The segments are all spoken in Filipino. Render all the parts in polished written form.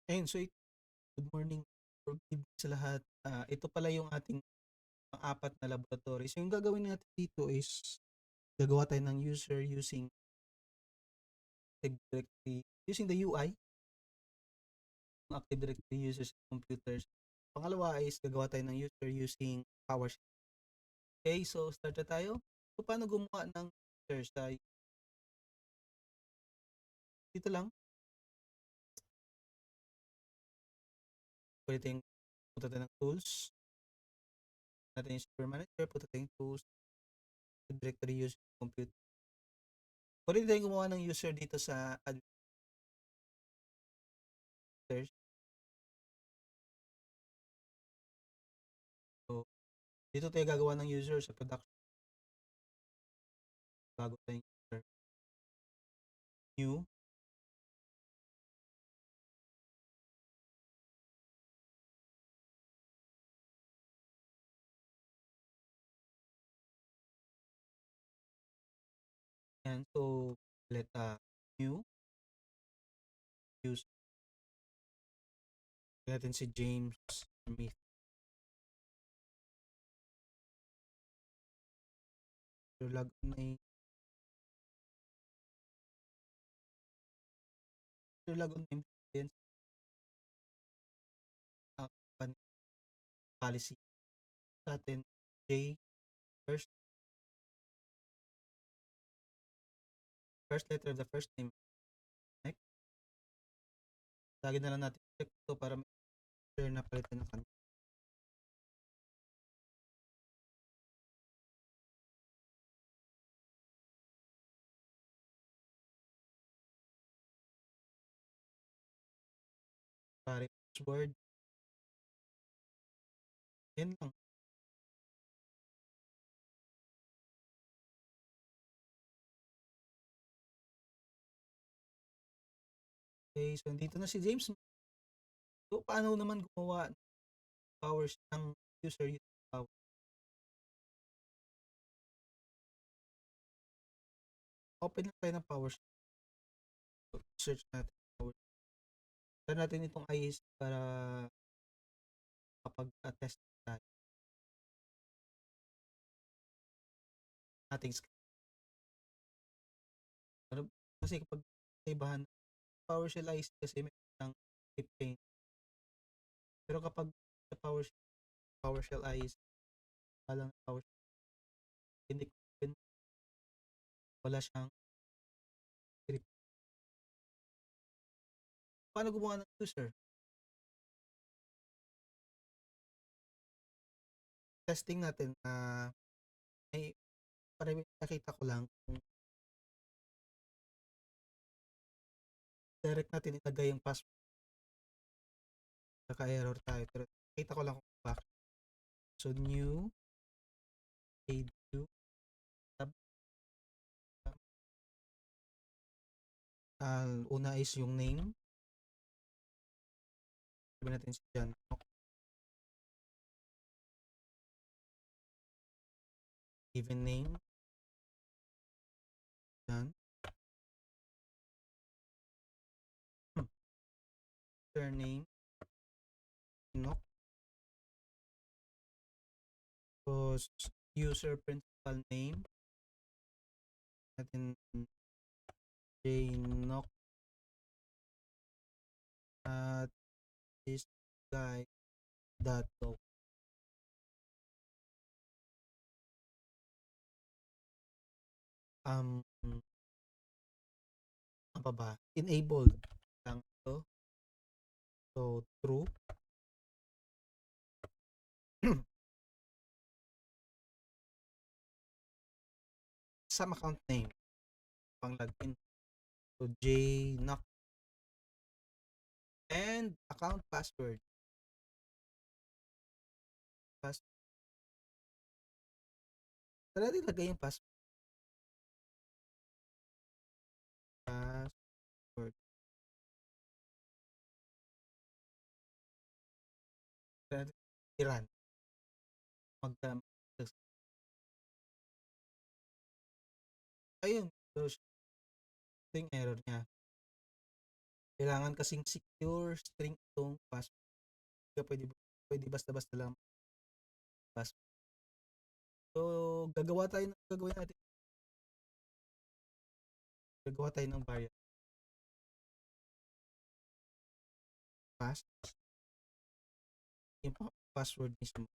Ayun, so good morning or good evening sa lahat. Ito pala yung ating pang-apat na laboratory. So yung gagawin natin dito is gagawa tayo ng user using Active Directory, using the UI ng Active Directory users and computers. Pangalawa is gagawa tayo ng user using PowerShell. Okay, so start na tayo. So paano gumawa ng user sa dito lang? Pwede tayong punta tayo ng tools. Natin yung server manager, punta tayong tools, Active Directory using computer. Pwede tayong gumawa ng user dito sa administrators. So, dito tayo gagawa ng user sa production bago tayong user. New. Yan. So, let new use natin si James Smith. So, log on name din sa policy natin J first letter of the first name. Next. Lagi na lang natin check ito para make sure na palitan ng kanya. Pare password. Yan lang. Okay, so dito na si James. So, paano naman gumawa ng powers ng user using power? Open lang tayo ng powers. So, search natin powers. Try natin itong IS para kapag-test tayo. Ating screen. Kasi kapag ibahan PowerShell IC kasi may ng tip change. Pero kapag sa PowerShell IC walang PowerShell hindi wala siyang script. Paano gumawa ng user? Testing natin ay para nakita ko lang kung direct natin ilagay yung password naka-error tayo pero nakita ko lang kung bakit. So new add new tab una is yung name. Sabihin natin si John. Given name. John. Surname. Nok. Tapos user principal name. Natin Jnok at this guy dot go. Ano pa ba? Enabled lang ito. So, true. Some account name. Pang login. So, Jnok. And account password. Tara natin lagay yung password. Password. Tara natin i-run. Ayun. So, ito yung error niya. Kailangan kasing secure string itong password. Kaya pwede basta-basta lang password. So, gagawa tayo ng variable pass, yung password mismo.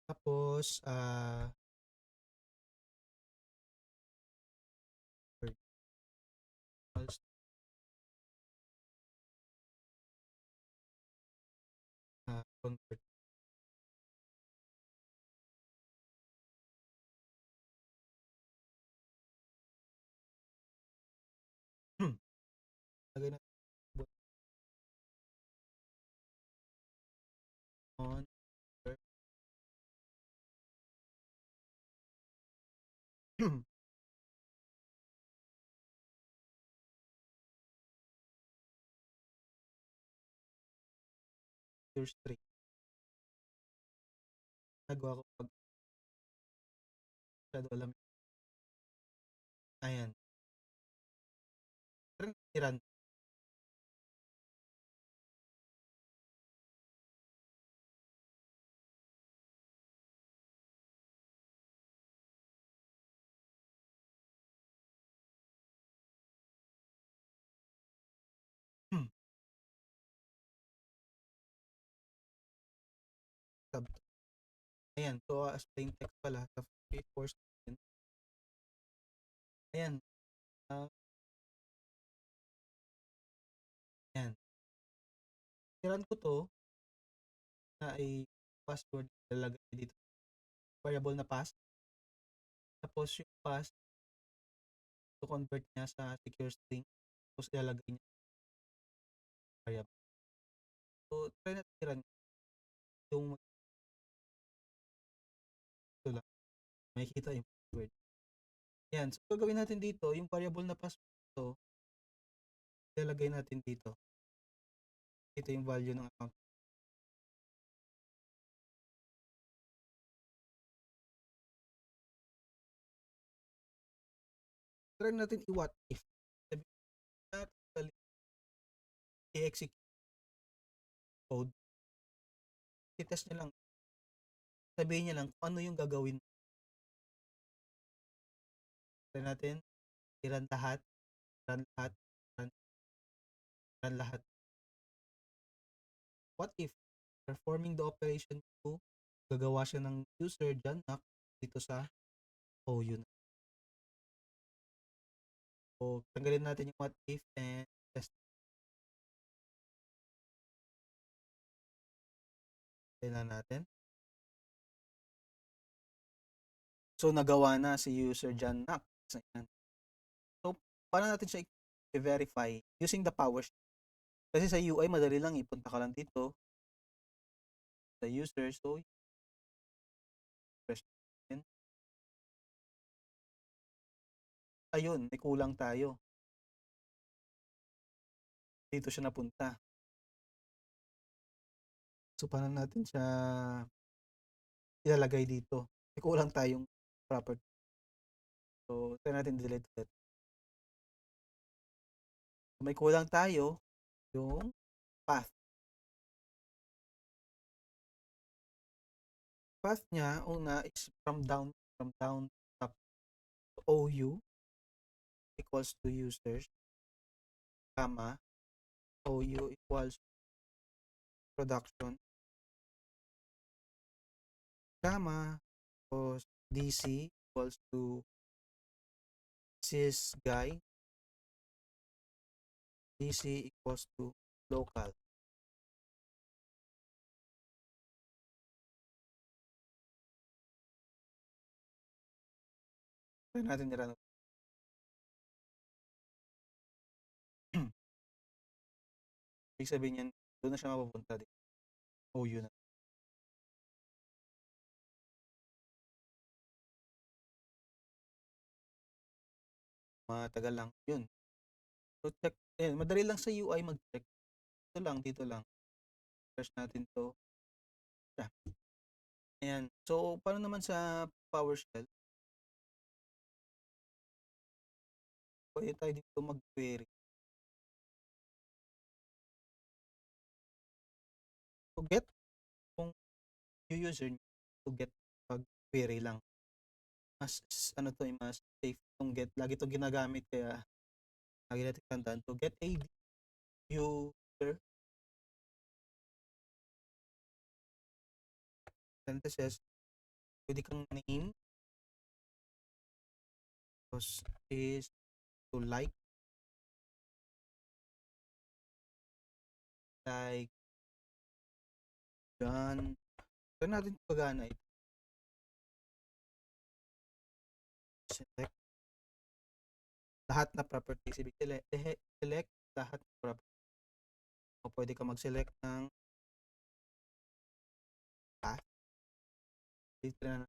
Tapos, convert. Lagay natin on your string. Nagawa ko pag masyado alam. Ayan. I-run. Tab. Ayan. So, as plain text pala. Tapos, force natin. Ayan. Ayan. I-run ko to na ay password ilalagay dito. Variable na pass. Tapos, yung pass to convert niya sa secure string. Tapos, ilalagay niya variable. So, try natin i-run yung ito lang. Makikita yung password. Yan. So, gagawin natin dito, yung variable na password ito, ilalagay natin dito. Ito yung value ng account. Try natin i-what if. Sabihin i-execute code. I-test niya lang. Sabihin niya lang kung ano yung gagawin. Try natin. I-run lahat. Run lahat. Run lahat. What if performing the operation to gagawa siya ng user dyan na dito sa OU na. So, tanggalin natin yung what if and test. Tingnan natin. So, nagawa na si user dyan na. So, paano natin siya i-verify? Using the PowerShell. Kasi sa UI, madali lang. Ipunta ka lang dito sa user. So, press natin. Ayun, may kulang tayo. Dito siya napunta. So, paano natin siya ilalagay dito? May kulang tayong property. So, try natin delete ulit. So, may kulang tayo yung path. Path niya, una is from down up to OU equals to users, comma, OU equals production, comma, tapos DC equals to sys guy, DC equals to local. Try natin nila. Ibig sabihin yan, doon na siya mapupunta dito. OU na. Matagal lang. Yun. So, check. Ayan, madali lang sa UI mag-check. Dito lang. Search natin to. Yeah. Ayan. So, paano naman sa PowerShell? Pwede tayo dito mag-query. To get, kung yung user nyo, to get pag-query lang. Mas, ano to, mas safe itong get. Lagi itong ginagamit, kaya lagi natin tandaan. To get AD user, parentheses, pwede kang name, tapos is to like John. Ito natin pagana ito. Select lahat na properties. Ibig select lahat na properties. O pwede ka mag-select ng path. Dito na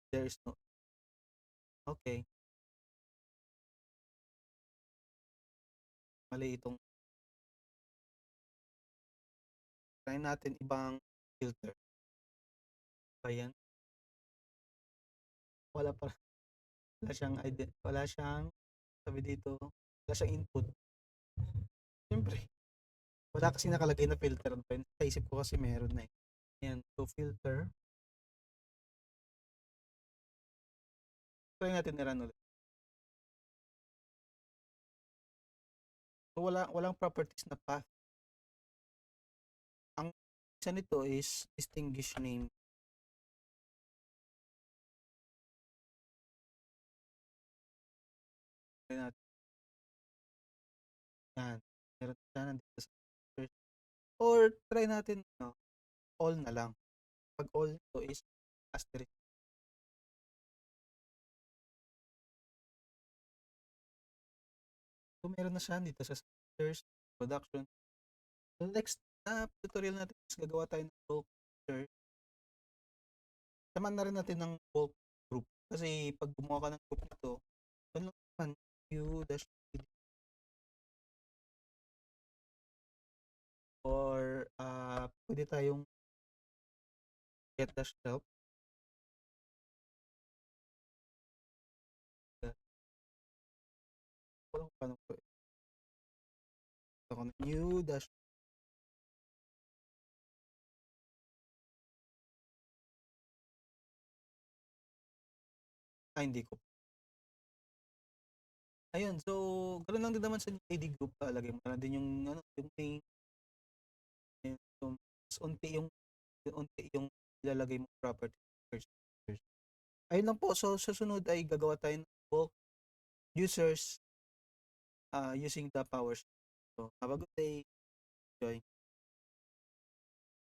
there is no. Okay. Mali itong. Try natin ibang filter. Ayan. Wala pa. Wala siyang sabi dito, wala siyang input. Siyempre, wala kasi nakalagay na filter doon. Sa isip ko kasi meron na eh. Ayan, so filter. Try natin i-run ulit. So walang properties na path. Ang isa nito is distinguish name. Try natin. Yan. Meron sana dito sa search. Or try natin all na lang. Pag all to is asterisk. So meron na siya dito sa search, production. So next tutorial natin is gagawa tayo ng bulk search. Saman na rin natin ng bulk group. Kasi pag gumawa ka ng group nito, doon lang naman u-cd or pwede tayong get-help. Walang paano po. Ako na new dash. Hindi ko. Ayun, so ganoon lang din naman sa ID group, lagay mo na din yung yung main. So, unti yung ilalagay mo property first. Ayun lang po. So susunod ay gagawa tayo ng bulk users using the powers. So have a good day. Enjoy.